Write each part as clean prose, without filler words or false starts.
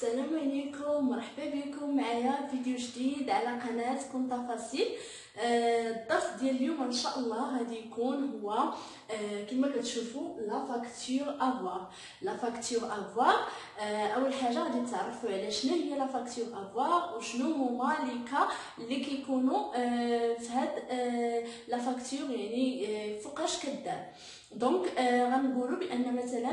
السلام عليكم، مرحبا بكم معايا فيديو جديد على قناه كون تفاصيل. الدرس ديال اليوم ان شاء الله غادي يكون هو كما كتشوفوا لا فاكتور افوار. اول حاجه غادي نتعرفوا على شنو هي لا فاكتور افوار وشنو هما لي كا اللي كيكونوا في هاد لا فاكتور، يعني فوقاش كدار. دونك غنقولوا بان مثلا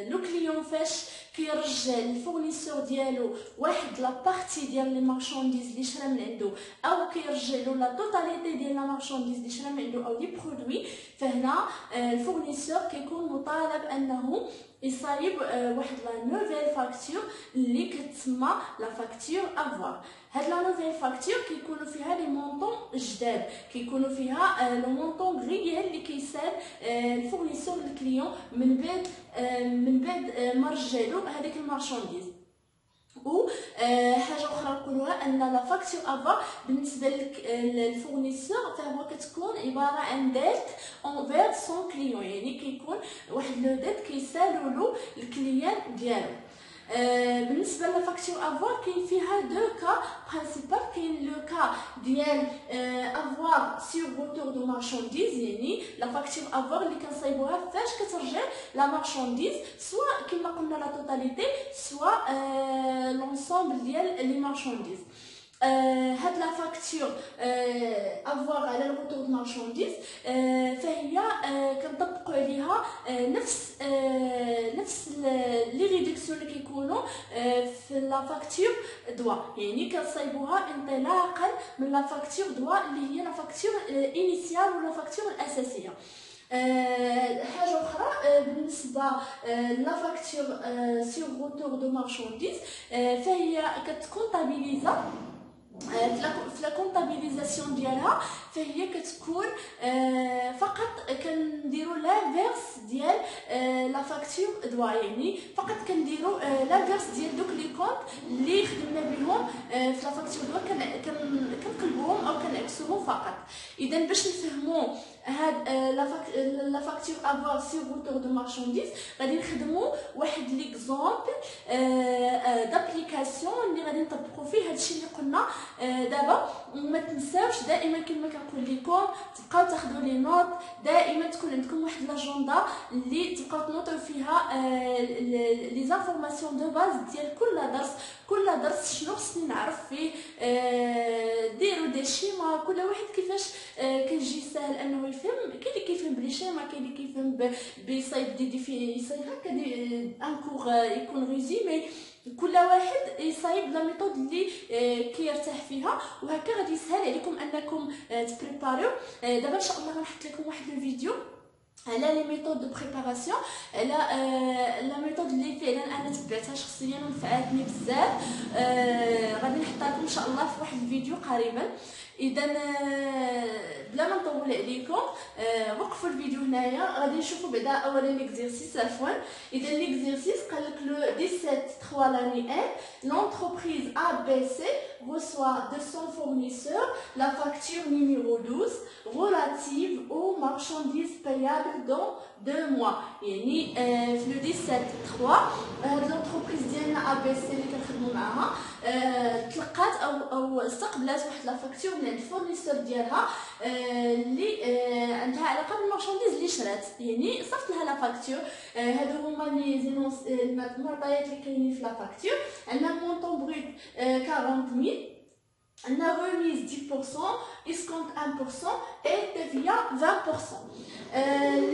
لو كليون فاش كيرجع للفورنيسور ديالو واحد لا بارتي ديال لي مارشانديز اللي شرا من عنده، او كيرجع له لا توتاليتي ديال لا مارشانديز اللي شرا من عنده او لي برودوي، فهنا الفورنيسور كيكون مطالب انه يصايب واحد لا نوفيل فاكتور اللي كتسمى لا فاكتور افوار. هاد لا نوفيل فاكتور كيكونوا فيها لي مونطون جداد، كيكونوا فيها لو مونطون ريال اللي كيسال الفورنيسور للكليون من بعد ما رجعلو هذيك المارشانديز. و حاجه اخرى نقولوها ان لا فاكتور افوار بالنسبه للفورنيسور فهو كتكون عباره عن ديت انفير سون كليون، يعني كيكون واحد لو ديت كيسالو له الكليان ديالو. بالنسبه لا فاكتور افوار كاين فيها دو كا برينسيبال. كاين لو كا ديال افوار سور روتور دو مارشانديز، يعني لا فاكتور افوار اللي كنصايبوها فاش كترجع لا مارشانديز، سواء كما قلنا لا توتاليتي سواء لونسومبل ديال لي مارشانديز. هاد لا فاكتور افوار على الروتور دو مارشانديز فهي كنطبقوا عليها نفس لي ريدكسيون اللي كيكونوا في لا فاكتور دوا، يعني كنصايبوها انطلاقا من لا فاكتور دوا اللي هي لا فاكتور انيسيال ولا فاكتور الاساسيه. حاجه اخرى بالنسبه لا فاكتور سور روتور دو مارشانديز فهي كتكونطابيليزا في لا كونطابيليزاسيون ديالها، فهي كتكون فقط كنديروا لافيرس ديال لا فاكتور دوا، يعني فقط كنديروا لافيرس ديال دوك لي كونط اللي خدمنا بهم في لا فاكتور دوا كنقلبوهم او كنعكسوهم فقط. اذا باش نفهموا هاد لا فاكتور افوار سور روتور دو مارشانديز غادي نخدموا واحد ليكزامبل دابليكاسيون اللي غادي نطبقوا فيه هادشي اللي قلنا دابا. وما تنساوش دائما كما كنقول لكم تبقاو تاخذوا لي نوت، دائما تكون عندكم واحد لاجوندا اللي تبقاو تنوطوا فيها لي زانفورماسيون دو باز ديال كل درس شنو خصني نعرف فيه. ديروا دي شيما، كل واحد كيفاش كيجي ساهل انه يفهم. كاين اللي كيفهم بلي شيما، كاين اللي كيفهم بيصايب دي ديفي، يصايب هكا ان كور يكون ريزيمي. كل واحد يصايب لا ميثود اللي كيرتاح فيها، وهكا غادي يسهل عليكم انكم تبريباريو. دابا ان شاء الله غنحط لكم واحد الفيديو على لي ميثود دو بريباراسيون، على لا ميثود اللي فعلا انا تبعتها شخصيا ونفعتني بزاف. غادي نحطها لكم ان شاء الله في واحد الفيديو قريبا. اذا بلا ما نطول عليكم وقفوا الفيديو هنايا. غادي نشوفوا بعدا اولا ليكزيرسيس عفوا. اذا ليكزيرسيس قال لك لو 17/3 l'année 1 l'entreprise ABC reçoit de son fournisseur la facture numéro 12 relative aux marchandises payables dans 2 mois. يعني في لو 17/3 هاد لونتربريز ديالنا ABC اللي كنخدموا معاها تلقات او استقبلت واحد لا فاكتور من الفورنيسور ديالها اللي عندها علاقه بالمارشانديز اللي شرات، يعني صيفط لها لا فاكتور. هادو هما المعطيات اللي كاينين في لا فاكتور. عندنا مونطون بروت 40,000، عندنا remise 10%, escompte 1% et TVA 20%.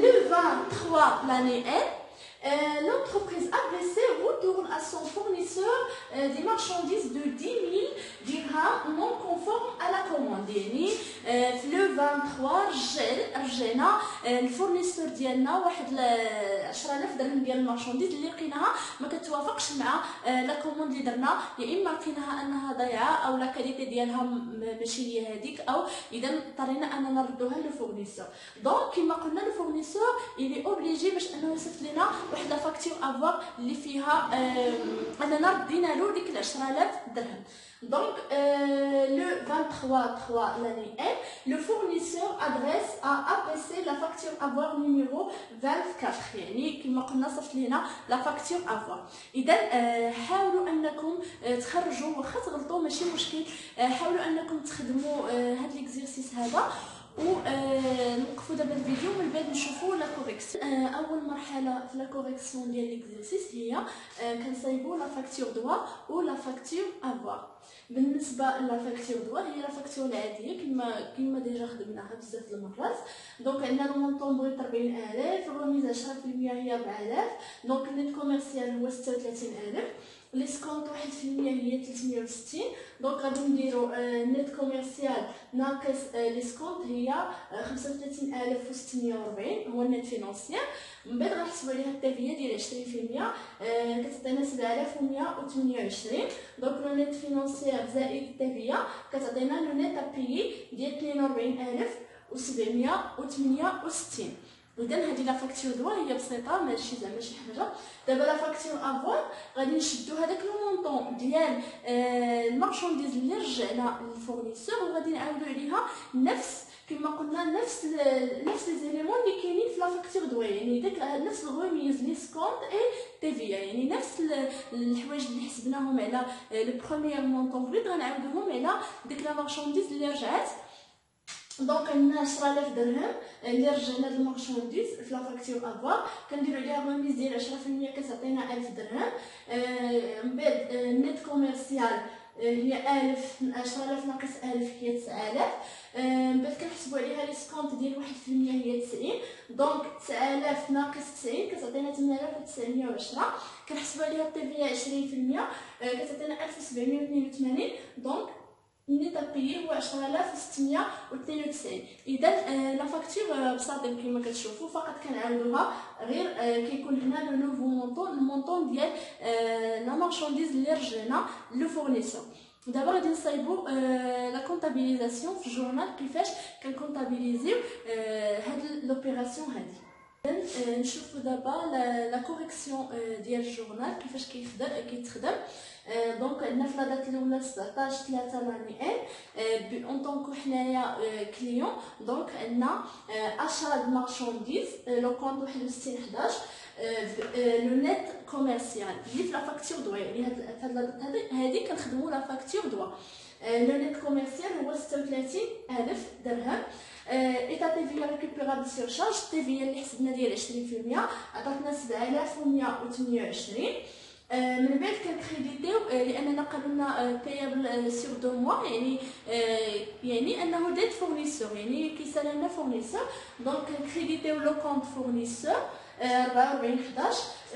Le 23 l'année 1, l'entreprise ABC retourne à son fournisseur des marchandises de 10,000 dirhams non conformes à la commande. يعني في لو 23 رجعنا الفورنيسور ديالنا واحد 10,000 درهم ديال المارشانديز اللي لقيناها ما كتوافقش مع لا كوموند اللي درنا، يا اما لقيناها انها ضايعه او لا كاليتي ديالها ماشي هي هذيك، او اذا اضطرينا اننا نردوها للفورنيسور. دونك كما قلنا الفورنيسور الي اوبليجي باش انه يصيفط لنا واحد لا فاكتور افوار اللي فيها اننا ردينا له ديك 10,000 درهم. Donc, le 23/3 l'année 1, le fournisseur adresse à APC la facture avoir numéro 24. يعني كما قلنا صيفط لنا لا فاكتور avoir. إذا حاولوا أنكم تخرجوا واخا تغلطوا ماشي مشكل. حاولوا انكم تخدموا هاد ليكزيرسيس هذا ونوقفوا دابا الفيديو من بعد نشوفوا لا كوريكسيون. اول مرحله في لا كوريكسيون ديال ليكزيرسيس هي كنصايبوا لا فاكتور دوا و لا فاكتور افوار. بالنسبه لا فاكتور دوا هي لا فاكتور العاديه كما ديجا خدمناها بزاف د المرات. دونك عندنا المونطون بغيت 40000، الرميز 10% هي 4000، دونك النيت كوميرسيال هو 36000، ليسكونط 1% هي 360. دونك غادي نديرو نيت كوميرسيال ناقص ليسكونط هي 35640 هو النيت فينونسيير. من بعد غنحسبوا عليها التافيه ديال 20%، كتعطينا 7128. دونك لو نيت فينونسيير زائد التافيه كتعطينا لو نيت ابيي ديال 42768. اذا هذه لا فاكتور دوا هي بسيطه ماشي زعما شي حاجه. دابا لا فاكتور افوار غادي نشدو هذاك لو مونطون ديال المارشانديز اللي رجعنا للفورنيسور وغادي نعاودو عليها نفس كما قلنا نفس لي زيليمون اللي كاينين في لا فاكتور دوا، يعني داك نفس الغوميز لي سكونط اي تيفيا، يعني نفس الحوايج اللي حسبناهم على لو بروميير مونطون بريد غنعاودوهم على ديك لا مارشانديز اللي رجعات. دونك عندنا 10000 درهم اللي رجعنا للمارشانديز في لا فاكتور افوار، كنديروا عليها رميز ديال 10% كتعطينا 1000 درهم. من بعد النيت كوميرسيال هي 1000 10000 ناقص 1000 هي 9000. من بعد كنحسبوا عليها لي سكونط ديال 1% هي 90. دونك 9000 ناقص 90 كتعطينا 8910. كنحسبوا عليها التيفيا 20% كتعطينا 1782. دونك النيت ابيي هو 10692. اذا لا فاكتور بساطه كما كتشوفوا، فقط كنعاودوها غير كيكون هنا لو نوفو مونطون المونطون ديال لا مارشانديز اللي رجعنا لو فورنيسور. دابا غادي نصايبوا لا كونطابيليزاسيون في الجورنال كيفاش كنكونطابيليزيو هاد لوبيراسيون هادي. نشوفوا دابا لا كوريكسيون ديال الجورنال كيفاش كيتخدم. دونك عندنا في لا دات الاولى 17/3 لاني اون طونكو حنايا كليون. دونك عندنا اشا د مارشانديز لو كونط 61/11 لو نيت كوميرسيال اللي في لا فاكتور دوا، يعني هاد لا دات هادي كنخدموا لا فاكتور دوا. لو نيت كوميرسيال هو 36000 درهم. ايتا تيفيا ريكوبيرابل سير شارج، التيفيا اللي حسبنا ديال 20% عطاتنا 7128. من بعد كنكريديتيو لاننا قالولنا بايابل سير 2 موا، يعني انه ديت فورنيسور، يعني كيسالنا فورنيسور. دونك كريديتيو لو كونط فورنيسور 44/11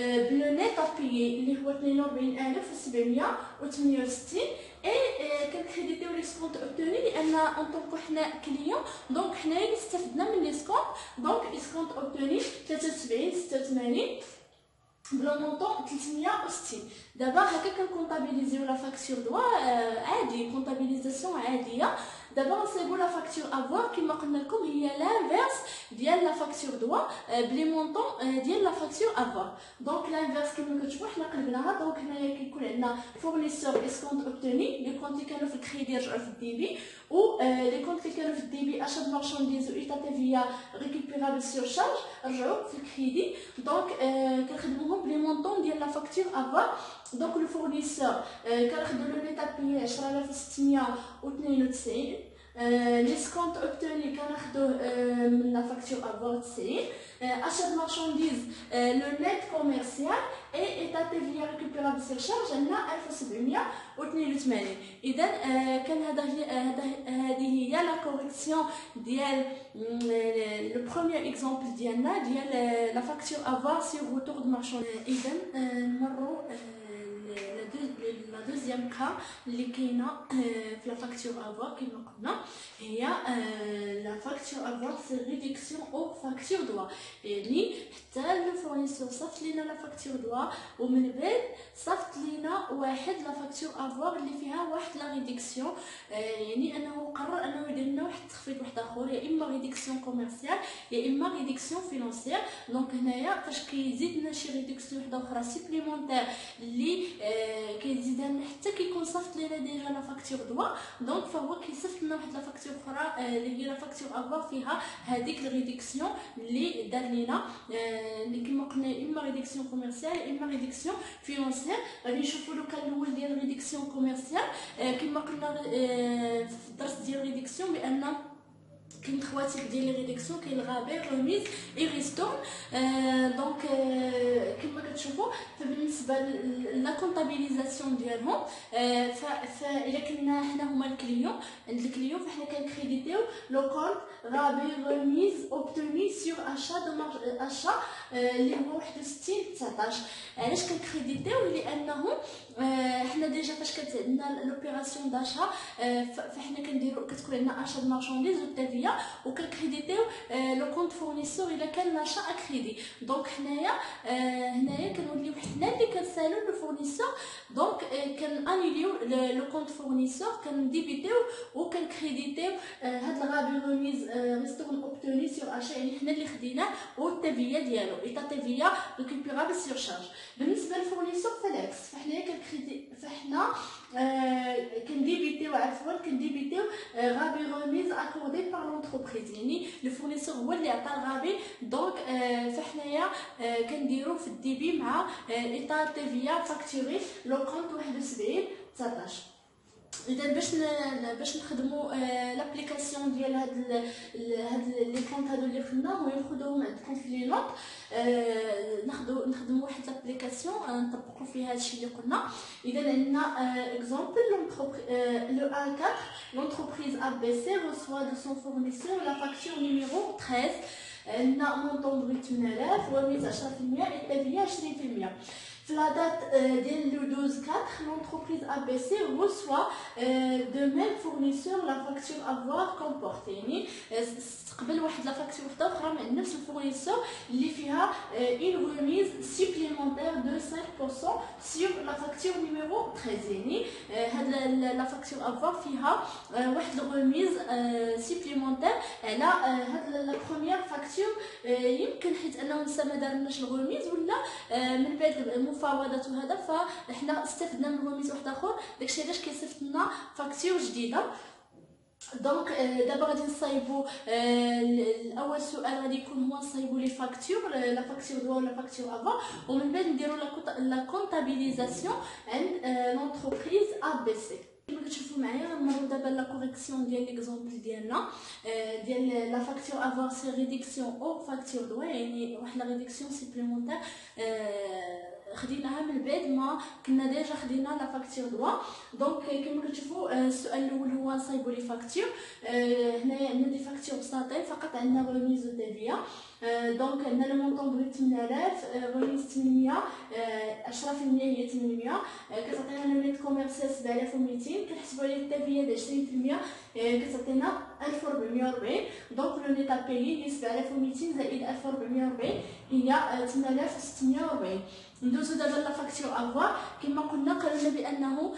بلو نيت ابيي اللي هو 42768. اي كنكريديتيو لي سكونط اوبتوني لان اون طونكو حنا كليون، دونك حنايا اللي استفدنا من لي سكونط. دونك لي سكونط اوبتوني 7386 بلو مونطون 360. دابا هكا كنكونطابيليزيو لا فاكتور دوا عادي، كونطابيليزاسيون عاديه. دابا نصايبوا لا فاكتور افوار كما قلنا لكم هي لانفيرس ديال لا فاكتور دوا بلي مونطون ديال لا فاكتور افوار. دونك لانفيرس كما كتشوفوا حنا قلبناها. دونك هنايا كيكون عندنا فورنيسور اسكونط اوبتوني، لي كونط اللي كانوا في الكريدي رجعوا في الديبي، و لي كونط اللي كانوا في الديبي اشا د مارشانديز و ايتا تيفيا ريكوبيرابل سير شارج رجعوا في الكريدي. دونك كنخدموهم بلي مونطون ديال لا فاكتور افوار. دونك لو فورنيسور كناخدو لو نيت ابيي 10692. لي سكونط اوبتوني كناخدوه من لا فاكتور افوار 90. اشا د مارشانديز لو نيت كوميرسيال اي ايتا تيفيا ريكوبيرابل سير شارج عندنا 1782. اذا كان هذه هي لا كوريكسيون ديال لو بروميير اكزامبل ديالنا ديال لا فاكتور افوار سير روتور د مارشانديز. اذا نمروا لا دوزيام كا اللي كاينه في لا فاكتور افوار كما قلنا هي لا فاكتور افوار سي ريدكسيون او فاكتور دوا، يعني حتى لو فورنيسور صافت لينا لا فاكتور دوا ومن بعد صافت لينا واحد لا فاكتور افوار اللي فيها واحد لا ريدكسيون، يعني انه قرر انه يدير لنا واحد التخفيض واحد اخر، يا اما ريدكسيون كوميرسيال يا اما ريدكسيون فينانسيير. دونك هنايا فاش كيزيد لنا شي ريدكسيون وحده اخرى سيبليمونتير اللي كيزيد لنا حتى كيكون صافت لينا ديجا لا فاكتور دوا، دونك فهو كيصيفط لنا واحد لا فاكتور اخرى اللي هي لا فاكتور افوار فيها هذيك الريدكسيون اللي دار لينا، اللي كما قلنا اما ريدكسيون كوميرسيال اما ريدكسيون فينانسيير. غادي نشوفوا لو كان الاول ديال ريديكسيون كوميرسيال. كما قلنا في الدرس ديال ريديكسيون بان كاين خواتيك ديال لي ريديكسيون، كاين الغابي روميز اي ريستون. دونك كما كتشوفوا فبالنسبه لا كونطابيليزاسيون ديالهم، فاذا كنا حنا هما الكليون عند الكليون فحنا كنكريديتيو لو كونت غابي روميز اوبتوني سور اشا دو اشا اللي هو 61/19. علاش كنكريديتيو؟ لانه حنا ديجا فاش عندنا لوبيراسيون داشا فحنا كنديرو كتكون عندنا اشا دو مارشانديز وتافيا وكنكريديتيو لو كونت فورنيسور الا كان لاشا اكريدي. دونك هنايا كنوليو حنا اللي كنسالو لو فورنيسور، دونك كنانيليو لو كونت فورنيسور كنديبيتيو وكنكريديتيو هاد الغابي روميز ريستورون اوبتوني سور اشا، يعني حنا اللي خديناه والتافيا ديالو ايتا تافيا ريكوبيرابل سور شارج. بالنسبه للفورنيسور فالعكس، فحنا كنديبيتيو غابي روميز اكوردي بار لونتربريز، يعني لو فورنيسور هو اللي عطى الغابي. دونك فحنايا كنديرو في الديبي مع ايتا تيفيا فاكتوري لو كونت 71/19. اذا باش نخدموا لابليكاسيون ديال هاد لي كونط هادو اللي خدناهم وناخذوهم عندكم في لي نوت، نخدموا واحد لابليكاسيون نطبقوا فيها هادشي اللي قلنا. اذا عندنا اكزومبل لو A4 l'entreprise ABC reçoit de son fournisseur la facture numéro 13. عندنا مونطون بريت 8000 وميز 10% التافيه 20%. في لا دات ديال لو 12/4 l'entreprise ABC reçoit de même fournisseur la facture avoir comporte، يعني استقبل واحد لا فاكتور وحده اخرى من نفس الفورنيسور اللي فيها une remise supplémentaire de 5% sur la facture numéro 13. يعني هاد لا فاكتور avoir فيها واحد الريميز سيبليمونتير على هاد لا بروميير فاكتور. يمكن حيت انه لسه ما دارناش الريميز ولا من بعد المفاوضات وهذا فاحنا استفدنا من ريميز واحد اخر، داكشي علاش كيصيفط لنا فاكتور جديده. دونك دابا غادي نصايبوا الاول سؤال غادي يكون هو نصايبوا لي فاكتور، لا فاكتور دو ولا فاكتور افا، ومن بعد نديروا لا كونطابيليزاسيون عند لونتربريز ا بي سي. كما كتشوفوا معايا غنمروا دابا لا كوريكسيون ديال ليكزومبل ديالنا ديال لا فاكتور افوار سي ريديكسيون او فاكتور دو، يعني واحد لا ريديكسيون سيبليمونتير خديناها من بعد ما كنا ديجا خدينا لا فاكتور دوا. دونك كما كتشوفوا السؤال الاول هو نصايبوا لي فاكتور. هنايا عندنا دي فاكتور بساطين فقط، عندنا ريميز وتافيا. دونك عندنا لو مونطون بريت 8000 ريميز 800 10% هي 800 كتعطينا لو نيت كوميرسيال 7200 كنحسبوا عليه التافيا د 20% كتعطينا 1440. دونك لو نيت ابيي هي 7200 زائد 1440 هي 8640. ندوزو دابا لا فاكتور افوار. كما قلنا قالنا بانه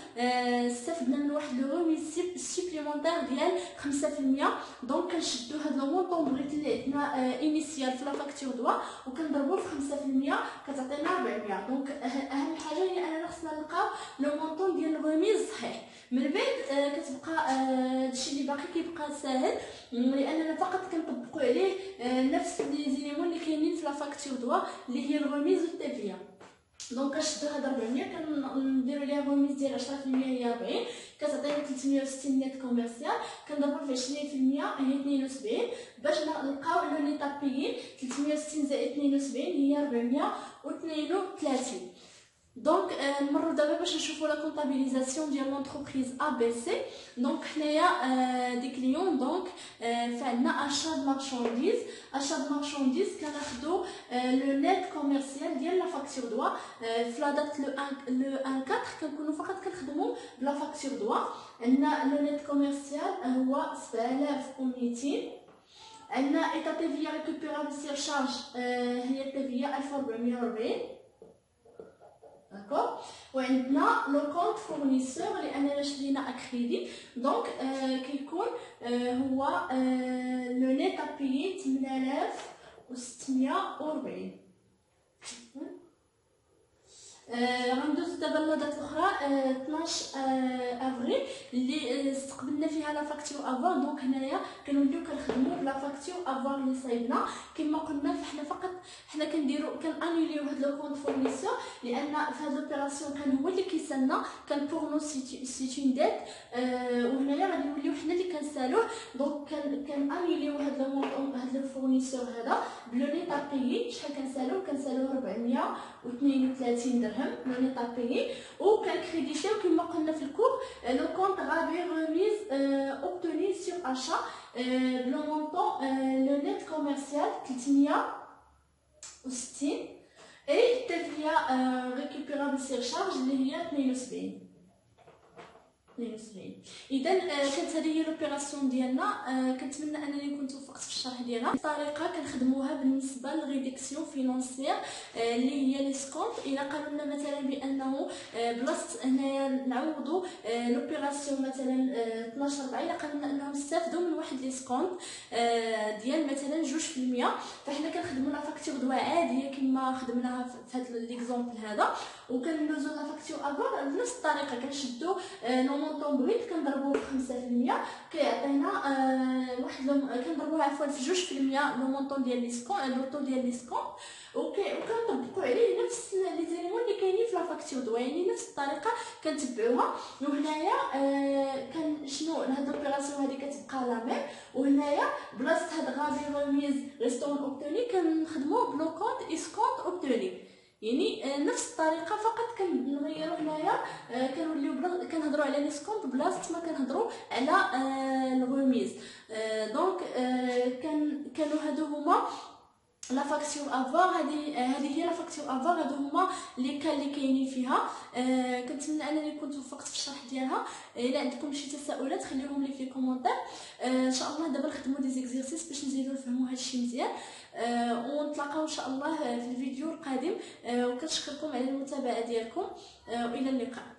استفدنا من واحد لو ريميز سيبليمونتير ديال 5%. دونك كنشدو هاد لو مونطون بريت اللي عندنا انيسيال في لا فاكتور دوا وكنضربوه في 5% كتعطينا 400. دونك اهم حاجه هي اننا خصنا نلقاو لو مونطون ديال الريميز صحيح. من بعد كتبقى هادشي اللي باقي كيبقى ساهل لاننا فقط كنطبقوا عليه نفس لي زيليمون اللي كاينين في لا فاكتور دوا اللي هي الريميز والتافيا. دونك كنشدو هاد 400 كنديرو ليها ريميز ديال 10% هي 40 كتعطينا 360 نيت كوميرسيال كنضربو في 20% هي 72 باش نلقاو لو نيت ابيي 360 زائد 72 هي 432. دونك نمروا دابا باش نشوفوا لا كونطابيليزاسيون ديال لونتربريز ا بي سي. دونك حنايا دي كليون دونك فعندنا اشا د مارشانديز كناخذوا لو نيت كوميرسيال ديال لا فاكتور دوا. في لا دات لو 1/4 كنكونوا فقط كنخدموا بلا فاكتور دوا. عندنا لو نيت كوميرسيال هو 7200. عندنا ايتا تيفيا ريكوبيرابل سير شارج هي التيفيا 1440 داكوغ. وعندنا لو كونت فورنيسور لاننا شدينا اكريدي. دونك كيكون هو لو نيت ابيي 8640. غندوز دابا اللودات الاخرى. 12 افريل اللي استقبلنا فيها لا فاكتور افوار. دونك هنايا كنوليو كنخدموا بلا فاكتور افوار اللي صايبنا كما قلنا. فحنا فقط حنا كنديروا كنانيليو هاد لو كونط فورنيسور لان في هاد لوبيراسيون كان هو اللي كيسالنا كان بور نو سي اون ديت. وهنايا غادي نوليو حنا اللي كنسالوه. دونك كنانيليو هاد لو فورنيسور هذا بلو نيت ابيي. شحال كنسالوه 432 درهم لو نيت ابيي. وكنكريديتيو كما قلنا في الكور لو كونط غابي ريميز اوبتوني سور اشا بلو مونطون لو نيت كوميرسيال 360 اي التلفيه ريكوبيرابل سير شارج اللي هي 72. اذا كانت هذه هي لوبيراسيون ديالنا. كنتمنى انني نكون توفقت في الشرح ديالها. الطريقه كنخدموها بالنسبه للريدكسيون فينانسيير اللي هي لي سكونط. الا قالوا لنا مثلا بانه بلاصه هنايا نعوضوا لوبيراسيون مثلا 12 4 الا قالوا لنا انهم استافدوا من واحد لي سكونط ديال مثلا 2%، فحنا كنخدموا لا فاكتور دوا عاديه كما خدمناها في هذا ليكزومبل هذا. وكندوزو لا فاكتور افوار بنفس الطريقه. كنشدو مونطون بريت كنضربوه ب 5% كيعطينا واحد كنضربوه عفوا في 2% لو مونطون ديال لي سكون لو طو ديال لي سكون. وكنطبقوا عليه نفس لي زيليمون اللي كاينين في لا فاكتور دو، يعني نفس الطريقه كنتبعوها. وهنايا كان شنو هاد لوبيراسيون هادي كتبقى لا ميم. وهنايا بلاصه هاد غابي ريميز ريستون اوبتوني كنخدموا بلو كونت اسكونت اوبتوني، يعني نفس الطريقه فقط كنغيروا هنايا. كنوليو كنهضروا على لي سكونط بلاصه ما كنهضروا على الغوميز. دونك كانوا هادو هما لا فاكتور افوار. هذه هي لا فاكتور افوار. هادو هما لي كان اللي كاينين فيها. كنتمنى انني كنت وفقت في الشرح ديالها. الا عندكم شي تساؤلات خليوهم لي في كومونتير. ان شاء الله دابا نخدموا دي زيكزيرسيس باش نزيدو نفهموا هادشي مزيان. ونتلاقاو ان شاء الله في الفيديو القادم. وكنشكركم على المتابعه ديالكم والى اللقاء.